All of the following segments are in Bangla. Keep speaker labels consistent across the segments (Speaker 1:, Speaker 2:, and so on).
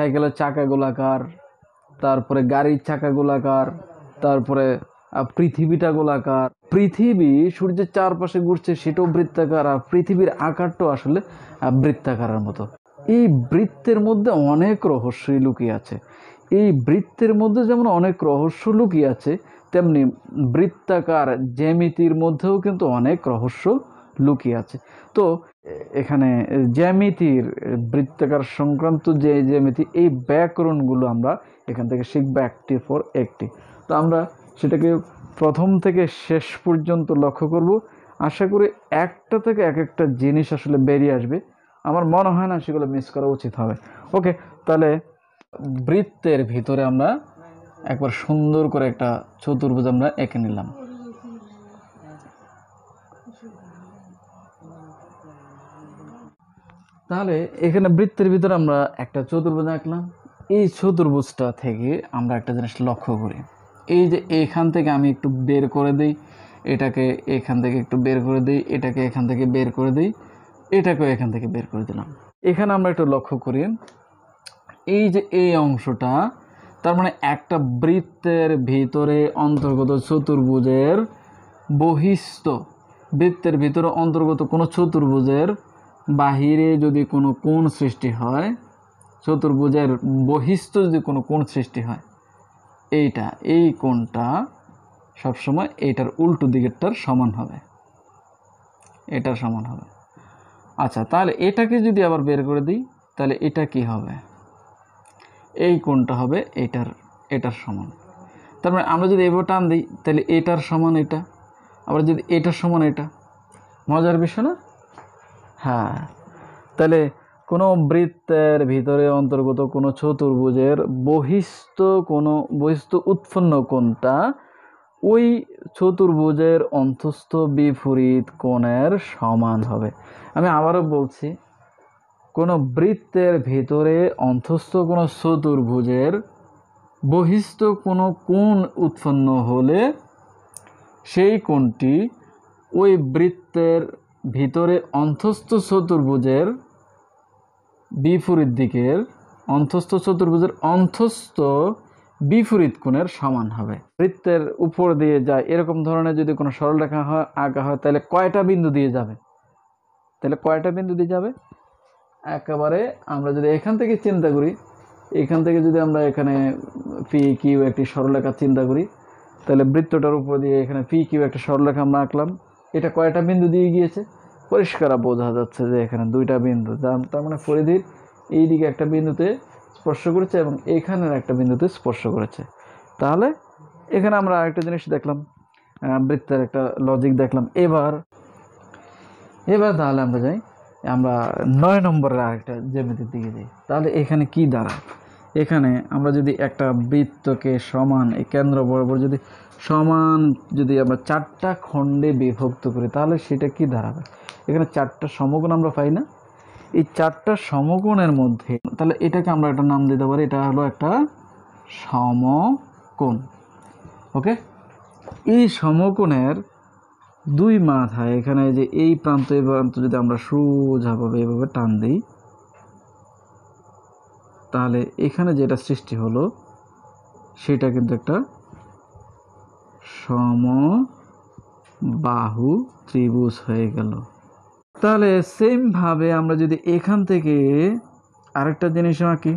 Speaker 1: সাইকেলের চাকা গোলাকার, তারপরে গাড়ির চাকা গোলাকার, তারপরে পৃথিবীটা গোলাকার। পৃথিবী সূর্যের চারপাশে ঘুরছে, সেটাও বৃত্তাকার, আর পৃথিবীর আকারটাও আসলে বৃত্তাকারের মতো। এই বৃত্তের মধ্যে অনেক রহস্যই লুকিয়ে আছে। এই বৃত্তের মধ্যে যেমন অনেক রহস্য লুকিয়ে আছে, তেমনি বৃত্তাকার জ্যামিতির মধ্যেও কিন্তু অনেক রহস্য লুকিয়ে আছে। তো এখানে জ্যামিতির, বৃত্তাকার সংক্রান্ত যে জ্যামিতি, এই ব্যাকরণগুলো আমরা এখান থেকে শিখবো একটির পর একটি। তো আমরা সেটাকে প্রথম থেকে শেষ পর্যন্ত লক্ষ্য করব। আশা করি একটা থেকে এক একটা জিনিস আসলে বেরিয়ে আসবে। আমার মনে হয় না সেগুলো মিস করা উচিত হবে। ওকে, তাহলে বৃত্তের ভিতরে আমরা একবার সুন্দর করে একটা চতুর্ভুজ আমরা এঁকে নিলাম। তাহলে এখানে বৃত্তের ভিতরে আমরা একটা চতুর্ভুজ আঁকলাম। এই চতুর্ভুজটা থেকে আমরা একটা জিনিস লক্ষ্য করি, এই যে এখান থেকে আমি একটু বের করে দিই, এটাকে এখান থেকে একটু বের করে দিই, এটাকে এখান থেকে বের করে দিই, এটাকেও এখান থেকে বের করে দিলাম। এখানে আমরা একটু লক্ষ্য করি, এই যে এই অংশটা, তার মানে একটা বৃত্তের ভিতরে অন্তর্গত চতুর্ভুজের বহিস্থ, বৃত্তের ভিতরে অন্তর্গত কোনো চতুর্ভুজের বাহিরে যদি কোনো কোণ সৃষ্টি হয়, চতুর্ভুজের বহিস্থ যদি কোনো কোণ সৃষ্টি হয়, এইটা, এই কোণটা সবসময় এইটার উল্টো দিকেরটার সমান হবে, এটার সমান হবে। আচ্ছা, তাহলে এটাকে যদি আবার বের করে দিই, তাহলে এটা কি হবে? এই কোণটা হবে এটার সমান। তার মানে আমরা যদি এবার টান দিই, তাহলে এটার সমান এটা, আবার যদি এটার সমান এটা। মজার বিষয় না? হ্যাঁ, তাহলে কোনো বৃত্তের ভিতরে অন্তর্গত কোনো চতুর্ভুজের বহিস্থ উৎপন্ন কোণটা ওই চতুর্ভুজের অন্তস্থ বিপরীত কোণের সমান হবে। আমি আবারও বলছি, কোনো বৃত্তের ভিতরে অন্তস্থ কোনো চতুর্ভুজের বহিস্থ কোনো কোণ উৎপন্ন হলে সেই কোণটি ওই বৃত্তের ভিতরে অন্তস্থ চতুর্ভুজের বিপরীত দিকের অন্তস্থ বিপরীত কোণের সমান হবে। বৃত্তের উপর দিয়ে যায় এরকম ধরনের যদি কোনো সরলরেখা আঁকা হয়, তাহলে কয়টা বিন্দু দিয়ে যাবে? একেবারে আমরা যদি এখান থেকে চিন্তা করি, এখান থেকে যদি আমরা এখানে পি কিউ একটি সরলরেখা চিন্তা করি, তাহলে বৃত্তটার উপর দিয়ে এখানে পি কিউ একটা সরলরেখা আমরা আঁকলাম। এটা কয়টা বিন্দু দিয়ে গিয়েছে? পরিষ্কার বোঝা যাচ্ছে যে এখানে দুইটা বিন্দু, তার মানে পরিধির এই দিকে একটা বিন্দুতে স্পর্শ করেছে এবং এখানের একটা বিন্দুতে স্পর্শ করেছে। তাহলে এখানে আমরা আরেকটা জিনিস দেখলাম, বৃত্তের একটা লজিক দেখলাম। এবার তাহলে আমরা যাই, আমরা 9 নম্বরের আরেকটা জ্যামিতির দিকে যাই। তাহলে এখানে কি দাঁড়ায়? এখানে আমরা যদি একটা বৃত্তকে সমান, এই কেন্দ্র বরাবর যদি সমান, যদি আমরা 4টা খণ্ডে বিভক্ত করি, তাহলে সেটা কি দাঁড়াবে? এখানে 4টা সমকোণ আমরা পাই না? এই 4টা সমকোণের মধ্যে, তাহলে এটাকে আমরা একটা নাম দিতে পারি, এটা হলো একটা সমকোণ। ওকে, এই সমকোণের দুই মাথায় এখানে যে এই প্রান্ত এই প্রান্ত যদি আমরা সোজাভাবে এভাবে টান দিই, তাহলে এখানে যেটা সৃষ্টি হলো সেটা কিন্তু একটা সমবাহু ত্রিভুজ হয়ে গেল। তাহলে সেম ভাবে আমরা যদি এখান থেকে আরেকটা জিনিস আঁকি,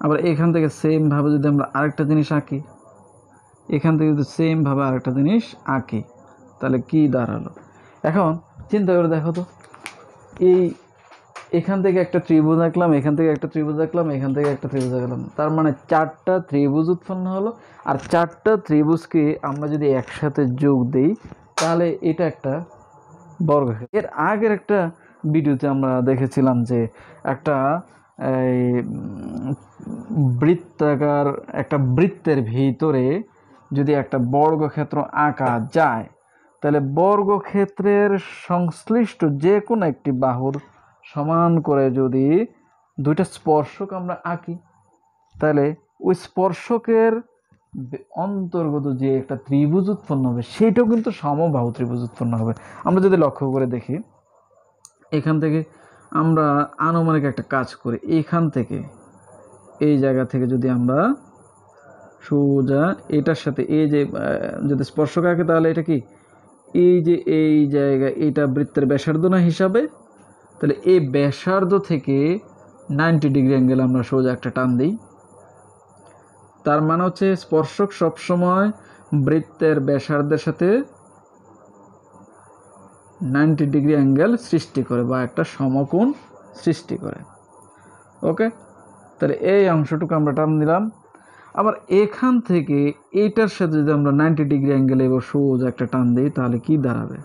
Speaker 1: আবার এখান থেকে সেম ভাবে যদি আমরা আরেকটা জিনিস আঁকি, এখান থেকে যদি সেম ভাবে আরেকটা জিনিস আঁকি, তাহলে কি দাঁড়ালো? এখন চিন্তা করে দেখো তো, এখান থেকে একটা ত্রিভুজ আঁকলাম, এখান থেকে একটা ত্রিভুজ আঁকলাম, এখান থেকে একটা ত্রিভুজ আঁকলাম, তার মানে 4টা ত্রিভুজ উৎপন্ন হলো। আর 4টা ত্রিভুজকে আমরা যদি একসাথে যোগ দিই, তাহলে এটা একটা বর্গক্ষেত্র। এর আগের একটা ভিডিওতে আমরা দেখেছিলাম যে একটা বৃত্তাকার একটা বৃত্তের ভিতরে যদি একটা বর্গক্ষেত্র আঁকা যায়, তাহলে বর্গক্ষেত্রের সংশ্লিষ্ট যে কোনো একটি বাহুর সমান করে যদি দুইটা স্পর্শক আমরা আঁকি, তাহলে ওই স্পর্শকের অন্তর্গত যে একটা ত্রিভুজ উৎপন্ন হবে, সেটাও কিন্তু সমবাহু ত্রিভুজ উৎপন্ন হবে। আমরা যদি লক্ষ্য করে দেখি, এখান থেকে আমরা আনুমানিক একটা কাজ করি, এইখান থেকে এই জায়গা থেকে যদি আমরা সোজা এটার সাথে এই যে যদি স্পর্শক আঁকে তাহলে এটা কি এই যে এই জায়গা এটা বৃত্তের ব্যাসার্ধ না হিসাবে, তাহলে এই ব্যাসার্ধ থেকে 90 ডিগ্রি অ্যাঙ্গেল আমরা সোজা একটা টান দিই। তার মানে হচ্ছে স্পর্শক সবসময় বৃত্তের ব্যাসার্ধের সাথে 90 ডিগ্রি অ্যাঙ্গেল সৃষ্টি করে বা একটা সমকোণ সৃষ্টি করে। ওকে, তাহলে এই অংশটুকু আমরা টান দিলাম। আবার এখান থেকে এইটার সাথে যদি আমরা 90 ডিগ্রি অ্যাঙ্গেলে এবার সোজা একটা টান দিই তাহলে কি দাঁড়াবে,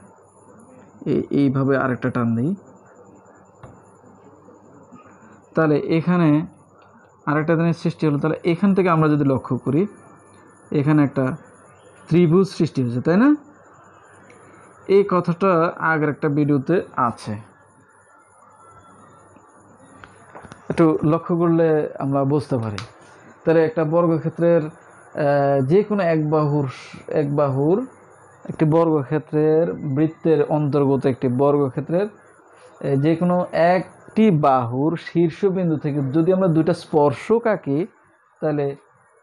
Speaker 1: এইভাবে আরেকটা টান দিই, তাহলে এখানে আরেকটা জিনিস সৃষ্টি হলো। তাহলে এখান থেকে আমরা যদি লক্ষ্য করি এখানে একটা ত্রিভুজ সৃষ্টি হয়েছে, তাই না? এই কথাটা আগের একটা ভিডিওতে আছে, একটু লক্ষ্য করলে আমরা বুঝতে পারি। তাহলে একটা বর্গক্ষেত্রের যে কোনো এক বাহুর একটি বর্গক্ষেত্রের বৃত্তের অন্তর্গত একটি বর্গক্ষেত্রের যে কোনো একটি বাহুর শীর্ষবিন্দু থেকে যদি আমরা দুইটা স্পর্শক আঁকি তাহলে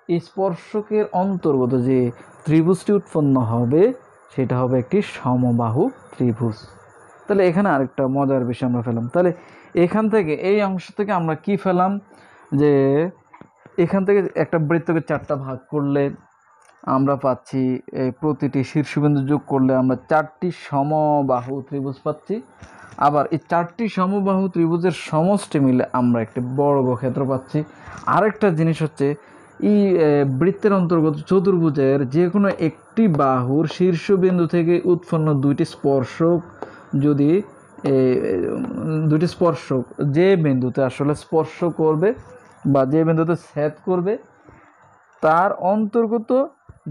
Speaker 1: এই স্পর্শকের অন্তর্গত যে ত্রিভুজটি উৎপন্ন হবে সেটা হবে একটি সমবাহু ত্রিভুজ। তাহলে এখানে আরেকটা মজার বিষয় আমরা পেলাম। তাহলে এখান থেকে এই অংশ থেকে আমরা কি পেলাম, যে এখান থেকে একটা বৃত্তকে 4টা ভাগ করলে আমরা পাচ্ছি প্রতিটি শীর্ষবিন্দু যোগ করলে আমরা 4টি সমবাহু ত্রিভুজ পাচ্ছি। আবার এই 4টি সমবাহু ত্রিভুজের সমষ্টি মিলে আমরা একটি বর্গক্ষেত্র পাচ্ছি। আরেকটা জিনিস হচ্ছে এই বৃত্তের অন্তর্গত চতুর্ভুজের যে কোনো একটি বাহুর শীর্ষবিন্দু থেকে উৎপন্ন দুইটি স্পর্শক যদি যে বিন্দুতে আসলে স্পর্শ করবে বা যে বিন্দুতে ছেদ করবে তার অন্তর্গত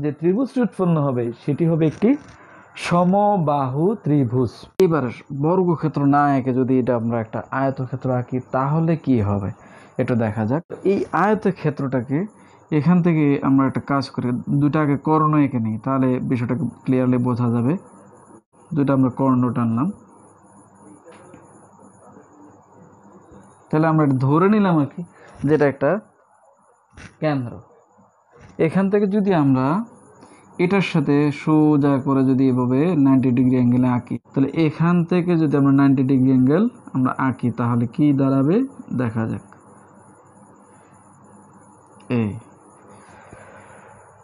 Speaker 1: যে ত্রিভুজটি উৎপন্ন হবে সেটি হবে একটি সমবাহু ত্রিভুজ। এবার বর্গক্ষেত্র না এঁকে যদি এটা আমরা একটা আয়তক্ষেত্র আঁকি তাহলে কি হবে একটু দেখা যাক। এই আয়তক্ষেত্রটাকে এখান থেকে আমরা একটা কাজ করি, দুটা আগে কর্ণ এঁকে নিই তাহলে বিষয়টা ক্লিয়ারলি বোঝা যাবে। দুটা আমরা কর্ণ টানলাম, তাহলে আমরা ধরে নিলাম আর কি যেটা একটা কেন্দ্র। এখান থেকে যদি আমরা এটার সাথে সোজা করে যদি এভাবে 90 ডিগ্রি অ্যাঙ্গেলে আঁকি তাহলে এখান থেকে যদি আমরা 90 ডিগ্রি অ্যাঙ্গেল আমরা আঁকি তাহলে কি দাঁড়াবে দেখা যাক। এই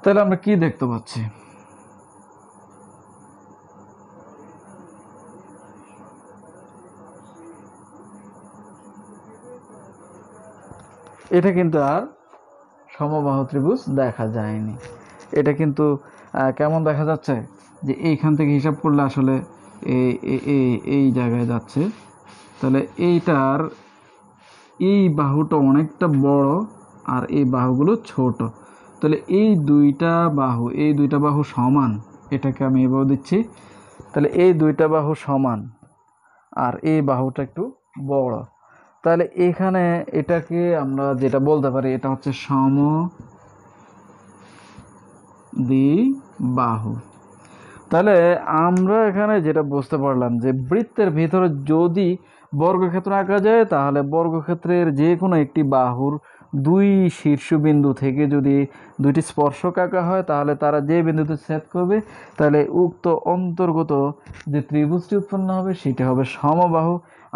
Speaker 1: তাহলে আমরা কি দেখতে পাচ্ছি, এটা কিন্তু আর সমবাহু ত্রিভুজ দেখা যায়নি। এটা কিন্তু কেমন দেখা যাচ্ছে যে এইখান থেকে হিসাব করলে আসলে এই জায়গায় যাচ্ছে। তাহলে এইটার এই বাহুটা অনেকটা বড় আর এই বাহুগুলো ছোট। তাহলে এই দুইটা বাহু সমান, এটাকে আমি এভাবে দিচ্ছি। তাহলে এই দুইটা বাহু সমান আর এই বাহুটা একটু বড়, তাহলে এখানে এটাকে আমরা যেটা বলতে পারি এটা হচ্ছে সমদ্বিবাহু। তাহলে আমরা এখানে যেটা বুঝতে পারলাম যে বৃত্তের ভিতরে যদি বর্গক্ষেত্র আঁকা যায় তাহলে বর্গক্ষেত্রের যে কোনো একটি বাহুর দুই শীর্ষবিন্দু থেকে যদি দুইটি স্পর্শক আঁকা হয় তাহলে তারা যে বিন্দুতে ছেদ করবে তাহলে উক্ত অন্তর্গত যে ত্রিভুজটি উৎপন্ন হবে সেটি হবে সমবাহু।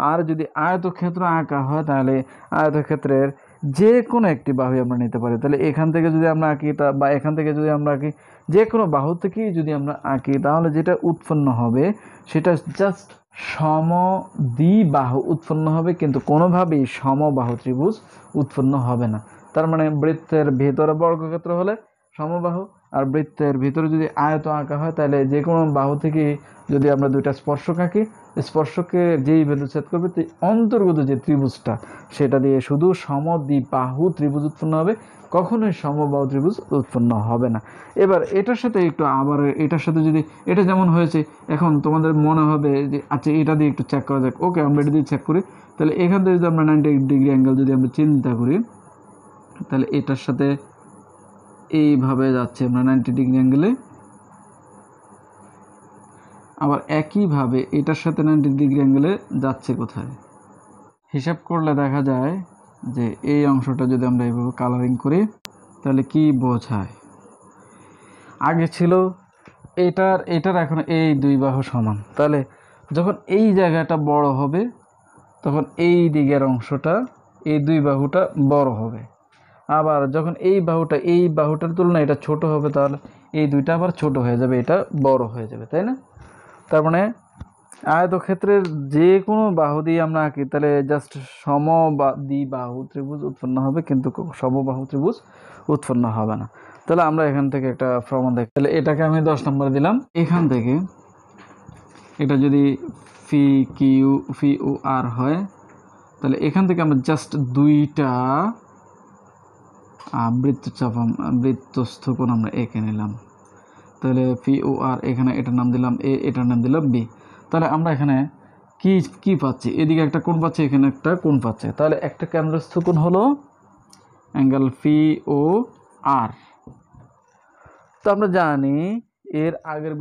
Speaker 1: আর যদি আয়তক্ষেত্র আঁকা হয় তাহলে আয়তক্ষেত্রের যে কোনো একটি বাহু আমরা নিতে পারি। তাহলে এখান থেকে যদি আমরা আঁকি বা এখান থেকে যদি আমরা আঁকি যে কোনো বাহু থেকেই যদি আমরা আঁকি তাহলে যেটা উৎপন্ন হবে সেটা জাস্ট সমদ্বিবাহু উৎপন্ন হবে, কিন্তু কোনোভাবেই সমবাহু ত্রিভুজ উৎপন্ন হবে না। তার মানে বৃত্তের ভেতরে বর্গক্ষেত্র হলে সমবাহু আর বৃত্তের ভিতরে যদি আয়ত আঁকা হয় তাহলে যে কোনো বাহু থেকে যদি আমরা দুইটা স্পর্শক আঁকি স্পর্শকে যেই বিন্দু ছেদ করবে অন্তর্গত যে ত্রিভুজটা সেটা দিয়ে শুধু সমদ্বিবাহু ত্রিভুজ উৎপন্ন হবে, কখনোই সমবাহু ত্রিভুজ উৎপন্ন হবে না। এবার এটার সাথে একটু আবার এটার সাথে যদি এটা যেমন হয়েছে এখন তোমাদের মনে হবে যে আচ্ছা এটা দিয়ে একটু চেক করা যাক। ওকে, আমরা এটা দিয়ে চেক করি। তাহলে এখান থেকে যদি আমরা 90 ডিগ্রি অ্যাঙ্গেল যদি আমরা চিন্তা করি তাহলে এটার সাথে এইভাবে যাচ্ছে আমরা 90 ডিগ্রি অ্যাঙ্গেলে, আবার একইভাবে এটার সাথে 90 ডিগ্রি অ্যাঙ্গেলে যাচ্ছে কোথায় হিসাব করলে দেখা যায় যে এই অংশটা যদি আমরা এইভাবে কালারিং করি তাহলে কি বোঝায়, আগে ছিল এটার এখন এই দুই বাহু সমান, তাহলে যখন এই জায়গাটা বড় হবে তখন এই দিকের অংশটা এই দুই বাহুটা বড় হবে, আবার যখন এই বাহুটার তুলনায় এটা ছোট হবে তাহলে এই দুইটা আবার ছোট হয়ে যাবে, এটা বড় হয়ে যাবে, তাই না? তার মানে আয়তক্ষেত্রের যে কোনো বাহু দিয়ে আমরা আঁকি তাহলে জাস্ট দ্বিবাহু ত্রিভুজ উৎপন্ন হবে, কিন্তু সমবাহু ত্রিভুজ উৎপন্ন হবে না। তাহলে আমরা এখান থেকে একটা প্রমাণ দেখি। তাহলে এটাকে আমি 10 নম্বর দিলাম। এখান থেকে এটা যদি ফি ও আর হয় তাহলে এখান থেকে আমরা জাস্ট দুইটা বৃত্তস্থ কোণ আমরা এঁকে নিলাম। তাহলে পি ও আর এখানে এটার নাম দিলাম এ, এটার নাম দিলাম বি। তাহলে আমরা এখানে কি পাচ্ছি, এদিকে একটা কোণ পাচ্ছি, এখানে একটা কোণ পাচ্ছি। তাহলে একটা কেন্দ্রস্থ কোণ হলো অ্যাঙ্গেল পি ও আর। তো আমরা জানি এর আগের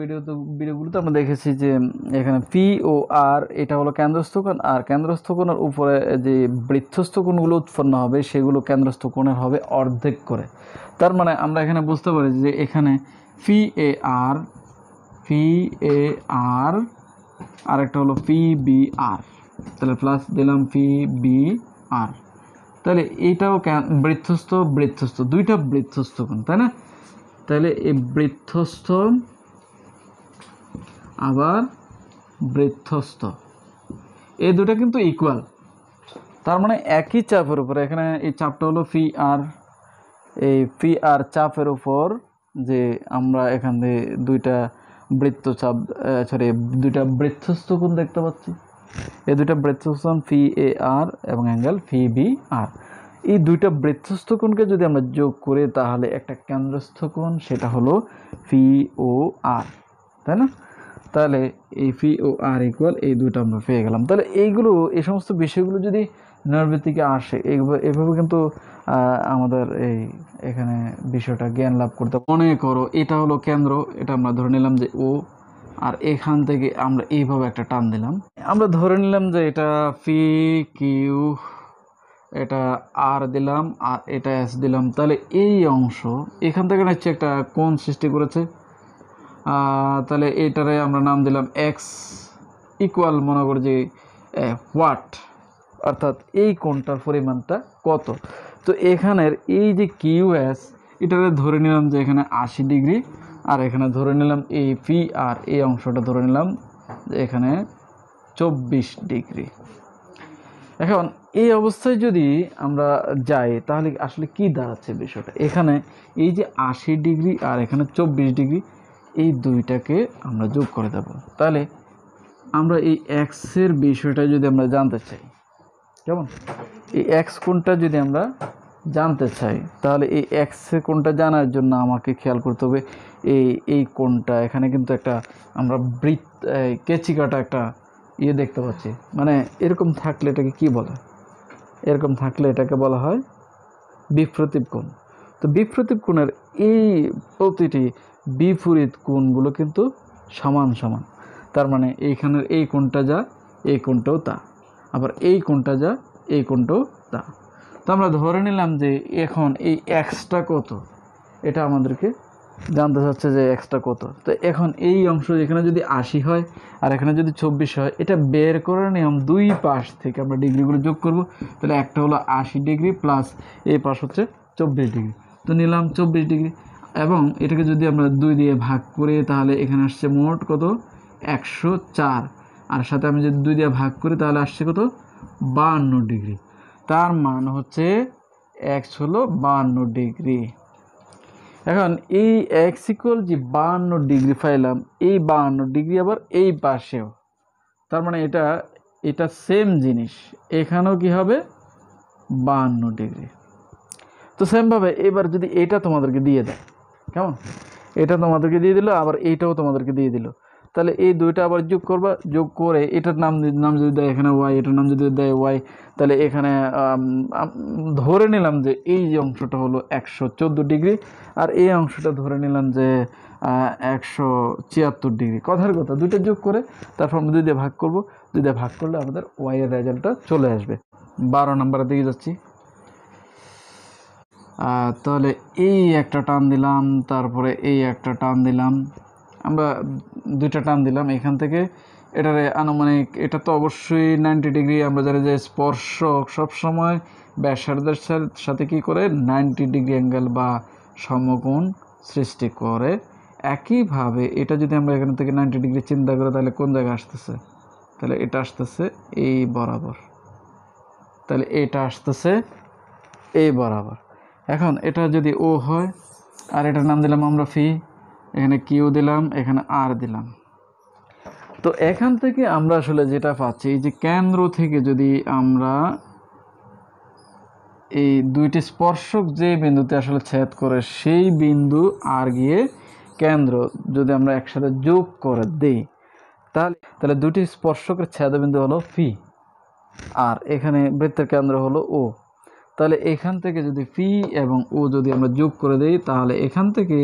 Speaker 1: ভিডিওগুলোতে আমরা দেখেছি যে এখানে পি ও আর এটা হলো কেন্দ্রস্থ কোণ, আর কেন্দ্রস্থ কোণের উপরে যে বৃত্তস্থ কোণগুলো উৎপন্ন হবে সেগুলো কেন্দ্রস্থ কোণের হবে অর্ধেক করে। তার মানে আমরা এখানে বুঝতে পারি যে এখানে পি এ আর আর একটা হলো পি বি আর, তাহলে প্লাস দিলাম পি বি আর। তাহলে এইটাও বৃত্তস্থ দুইটা বৃত্তস্থ কোণ, তাই না? তাহলে এই বৃত্তস্থ আবার বৃত্তস্থ এই দুটো কিন্তু ইকুয়াল, তার মানে একই চাপের উপরে, এখানে এই চাপটা হলো পি আর, এই পি আর চাপের উপর যে আমরা এখান থেকে দুইটা বৃত্তস্থ কোণ দেখতে পাচ্ছি, এই দুইটা বৃত্তস্থ পি এ আর এবং অ্যাঙ্গেল পি বি আর। এই দুইটা বৃত্তস্থ কোণকে যদি আমরা যোগ করি তাহলে একটা কেন্দ্রস্থ কোণ, সেটা হলো পি ও আর, তাই না? তাহলে এই পি ও আর ইকুয়াল এই দুটো আমরা পেয়ে গেলাম। তাহলে এই সমস্ত বিষয়গুলো যদি নৈর্ব্যক্তিকে আসে এভাবে কিন্তু আমাদের এখানে বিষয়টা জ্ঞান লাভ করতে। মনে করো এটা হলো কেন্দ্র, এটা আমরা ধরে নিলাম যে ও, আর এখান থেকে আমরা এইভাবে একটা টান দিলাম, আমরা ধরে নিলাম যে এটা পি কিউ, এটা আর দিলাম আর এটা এস দিলাম। তাহলে এই অংশ এখান থেকে নিচ্ছে একটা কোণ সৃষ্টি করেছে, তাহলে এটারে আমরা নাম দিলাম এক্স ইকুয়াল মনে করি যে হোয়াট, অর্থাৎ এই কোণটার পরিমাণটা কত। তো এখানের এই যে কিউ এস এটারে ধরে নিলাম যে এখানে 80 ডিগ্রি, আর এখানে ধরে নিলাম এই পি আর এই অংশটা ধরে নিলাম যে এখানে 24 ডিগ্রি। এখন এই অবস্থায় যদি আমরা যাই তাহলে আসলে কি দাঁড়াচ্ছে বিষয়টা, এখানে এই যে 80 ডিগ্রি আর এখানে 24 ডিগ্রি এই দুইটাকে আমরা যোগ করে দেব। তাহলে আমরা এই এক্সের বিষয়টা যদি আমরা জানতে চাই, কেমন, এই এক্স কোণটা যদি আমরা জানতে চাই তাহলে এই এক্সের কোণটা জানার জন্য আমাকে খেয়াল করতে হবে এই কোণটা, এখানে কিন্তু একটা আমরা কেচি কাটা একটা দেখতে পাচ্ছি, মানে এরকম থাকলে এটাকে কি বলে, এরকম থাকলে এটাকে বলা হয় বিপ্রতীপ কোণ। তো বিপ্রতীপ কোণের এই প্রতিটি বিপরীত কোণগুলো কিন্তু সমান সমান, তার মানে এইখানের এই কোণটা যা এই কোণটাও তা, আবার এই কোণটা যা এই কোণটাও তা। তো আমরা ধরে নিলাম যে এখন এই এক্সটা কত এটা আমাদেরকে জানতে চাচ্ছে যে এক্সটা কত। তো এখন এই অংশ এখানে যদি 80 হয় আর এখানে যদি 24 হয়, এটা বের করার নিয়ম দুই পাশ থেকে আমরা ডিগ্রিগুলো যোগ করব। তাহলে একটা হলো 80 ডিগ্রি প্লাস এই পাশ হচ্ছে 24 ডিগ্রি, তো নিলাম 24 ডিগ্রি, এবং এটাকে যদি আমরা 2 দিয়ে ভাগ করি তাহলে এখানে আসছে মোট কত 104, আর সাথে আমি যদি 2 দিয়ে ভাগ করি তাহলে আসছে কত 52 ডিগ্রি। তার মান হচ্ছে এক্স হলো 52 ডিগ্রি। এখন এই এক্স ইকুয়াল যে 52 ডিগ্রি পাইলাম, এই 52 ডিগ্রি আবার এই পাশেও, তার মানে এটা সেম জিনিস, এখানেও কি হবে 52 ডিগ্রি। তো সেমভাবে এবার যদি এটা তোমাদেরকে দিয়ে দেয়, কেমন, এটা তোমাদেরকে দিয়ে দিল আবার এইটাও তোমাদেরকে দিয়ে দিল, তাহলে এই দুইটা আবার যোগ করবা, যোগ করে এটার নাম যদি দেয় এখানে ওয়াই, এটার নাম যদি দেয় ওয়াই, তাহলে এখানে ধরে নিলাম যে এই যে অংশটা হলো 114 ডিগ্রি আর এই অংশটা ধরে নিলাম যে 176 ডিগ্রি। কথার কথা দুইটা যোগ করে তারপর আমরা 2 দিয়ে ভাগ করব, 2 দিয়ে ভাগ করলে আমাদের ওয়াই এর রেজাল্টটা চলে আসবে। 12 নম্বরের দিকে যাচ্ছি। তাহলে এই একটা টান দিলাম, তারপরে এই একটা টান দিলাম, আমরা দুইটা টান দিলাম এখান থেকে। এটারে আনুমানিক, এটা তো অবশ্যই 90 ডিগ্রি। আমরা জানি যে স্পর্শক সবসময় ব্যাসার্ধের সাথে কী করে 90 ডিগ্রি অ্যাঙ্গেল বা সমকোণ সৃষ্টি করে। একইভাবে এটা যদি আমরা এখান থেকে 90 ডিগ্রি চিন্তা করি, তাহলে কোন জায়গায় আসতেছে? তাহলে এটা আসতেছে এই বরাবর, তাহলে এটা আসতেছে এই বরাবর। এখন এটা যদি ও হয়, আর এটার নাম দিলাম আমরা ফি, এখানে কিউ দিলাম, এখানে আর দিলাম। তো এখান থেকে আমরা আসলে যেটা পাচ্ছি, এই যে কেন্দ্র থেকে যদি আমরা এই দুইটি স্পর্শক যে বিন্দুতে আসলে ছেদ করে, সেই বিন্দু আর গিয়ে কেন্দ্র যদি আমরা একসাথে যোগ করে দিই, তাহলে দুটি স্পর্শকের ছেদবিন্দু হলো ফি, আর এখানে বৃত্তের কেন্দ্র হলো ও। তাহলে এখান থেকে যদি ফি এবং ও যদি আমরা যোগ করে দিই, তাহলে এখান থেকে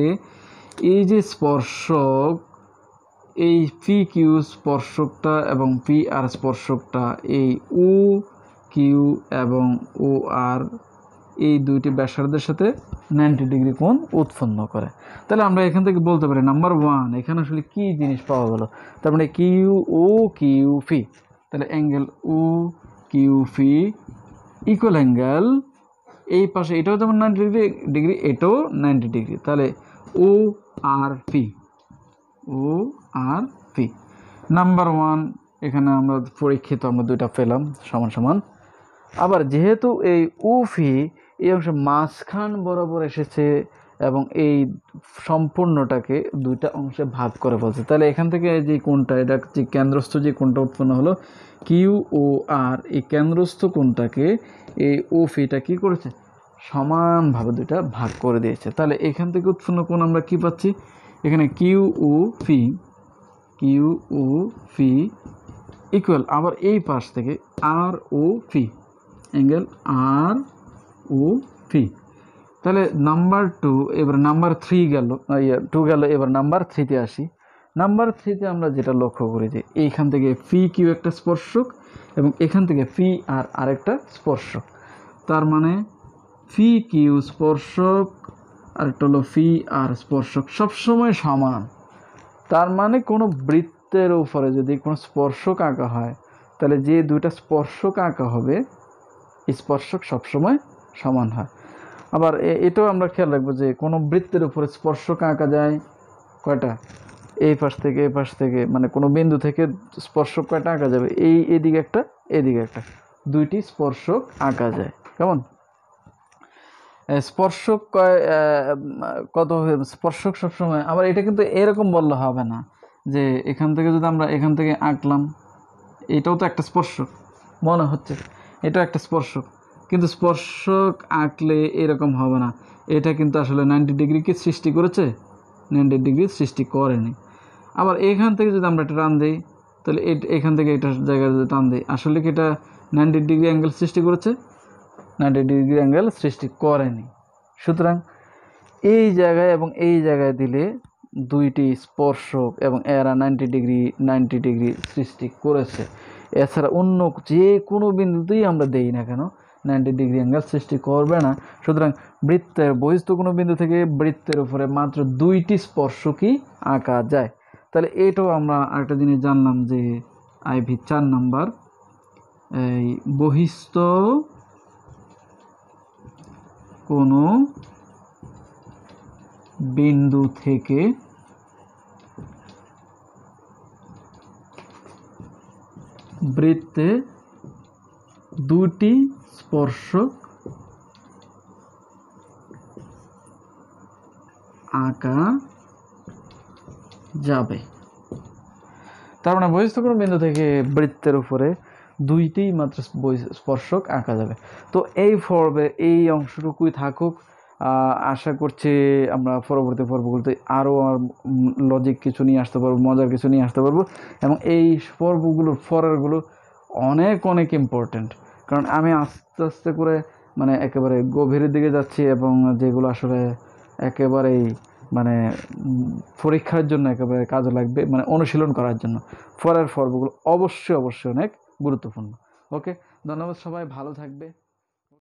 Speaker 1: এই যে স্পর্শক, এই পি কিউ স্পর্শকটা এবং পি আর স্পর্শকটা, এই ও কিউ এবং ও আর, এই দুইটি ব্যাসার্ধের সাথে 90 ডিগ্রি কোণ উৎপন্ন করে। তাহলে আমরা এখান থেকে বলতে পারি নাম্বার 1 এখানে আসলে কি জিনিস পাওয়া গেল। তার মানে কিউ ও কিউ ফি, তাহলে অ্যাঙ্গেল ও কিউ ফি ইকুয়াল অ্যাঙ্গেল এই পাশে এটাও যেমন 90 ডিগ্রি, এটাও 90 ডিগ্রি। তাহলে ও আর ফি, ও আর ফি নাম্বার 1 এখানে আমরা পরীক্ষিত আমরা দুইটা পেলাম সমান সমান। আবার যেহেতু এই ও ফি এই অংশে মাঝখান বরাবর এসেছে এবং এই সম্পূর্ণটাকে দুইটা অংশে ভাগ করে ফেলছে, তাহলে এখান থেকে যে কোণটা, এটা যে কেন্দ্রস্থ যে কোণটা উৎপন্ন হলো কিউ ও আর, এই কেন্দ্রস্থ কোণটাকে এই ও ফিটা কী করেছে, সমানভাবে দুইটা ভাগ করে দিয়েছে। তাহলে এখান থেকে উৎপন্ন কোণ আমরা কি পাচ্ছি, এখানে কিউ ও ফি, কিউ ও ফি ইকুয়াল আবার এই পাশ থেকে আর ও ফি, অ্যাঙ্গেল আর ও ফি। তাহলে নাম্বার 2, এবার নাম্বার 3 গেল, 2 গেল, এবার নাম্বার 3তে আসি। নাম্বার 3তে আমরা যেটা লক্ষ্য করি যে এইখান থেকে ফি কিউ একটা স্পর্শক এবং এখান থেকে ফি আর আরেকটা স্পর্শক। তার মানে ফি কিউ স্পর্শক আর একটা হলো ফি আর স্পর্শক সবসময় সমান। তার মানে কোনো বৃত্তের উপরে যদি কোনো স্পর্শক আঁকা হয়, তাহলে যে দুইটা স্পর্শক আঁকা হবে স্পর্শক সবসময় সমান হয়। আবার এটাও আমরা খেয়াল রাখবো যে কোনো বৃত্তের উপরে স্পর্শক আঁকা যায় কয়টা, এই পাশ থেকে এই পাশ থেকে, মানে কোনো বিন্দু থেকে স্পর্শক কয়টা আঁকা যাবে, এদিকে একটা এদিকে একটা, দুইটি স্পর্শক আঁকা যায়। কেমন স্পর্শক কত স্পর্শক সবসময়। আবার এটা কিন্তু এরকম বললে হবে না যে এখান থেকে যদি আমরা এখান থেকে আঁকলাম, এটাও তো একটা স্পর্শক মনে হচ্ছে, এটাও একটা স্পর্শক, কিন্তু স্পর্শক আঁকলে এরকম হবে না। এটা কিন্তু আসলে 90 ডিগ্রি কি সৃষ্টি করেছে, 90 ডিগ্রি সৃষ্টি করেনি। আবার এখান থেকে যদি আমরা এটা টান দিই, তাহলে এখান থেকে এটার জায়গায় যদি টান দিই, আসলে কি এটা 90 ডিগ্রি অ্যাঙ্গেল সৃষ্টি করেছে, 90 ডিগ্রি অ্যাঙ্গেল সৃষ্টি করেনি। সুতরাং এই জায়গায় এবং এই জায়গায় দিলে দুইটি স্পর্শক এবং এরা 90 ডিগ্রি সৃষ্টি করেছে। এছাড়া অন্য যে কোনো বিন্দুতেই আমরা দেই না কেন 90 ডিগ্রি অ্যাঙ্গেল সৃষ্টি করবে না। সুতরাং বৃত্তের বহিস্থ কোনো বিন্দু থেকে বৃত্তের উপরে মাত্র দুইটি স্পর্শকই আঁকা যায়। তাহলে এটাও আমরা আরেকটা জিনিস জানলাম যে আইভি 4 নাম্বার, এই বহিস্থ কোনো বিন্দু থেকে বৃত্তে দুটি স্পর্শক আঁকা যাবে। তার মানে বহিস্থ কোনো বিন্দু থেকে বৃত্তের উপরে দুইটি মাত্র স্পর্শক আঁকা যাবে। তো এই পর্বে এই অংশটুকুই থাকুক। আশা করছি আমরা পরবর্তী পর্বগুলোতে আরও লজিক কিছু নিয়ে আসতে পারবো, মজার কিছু নিয়ে আসতে পারবো, এবং এই পর্বগুলোর পরেরগুলো অনেক অনেক ইম্পর্টেন্ট। কারণ আমি আস্তে আস্তে করে মানে একেবারে গভীরের দিকে যাচ্ছি, এবং যেগুলো আসলে একেবারেই মানে পরীক্ষার জন্য একেবারে কাজে লাগবে, মানে অনুশীলন করার জন্য পরের পর্বগুলো অবশ্যই অনেক গুরুত্বপূর্ণ। ওকে, ধন্যবাদ, সবাই ভালো থাকবে।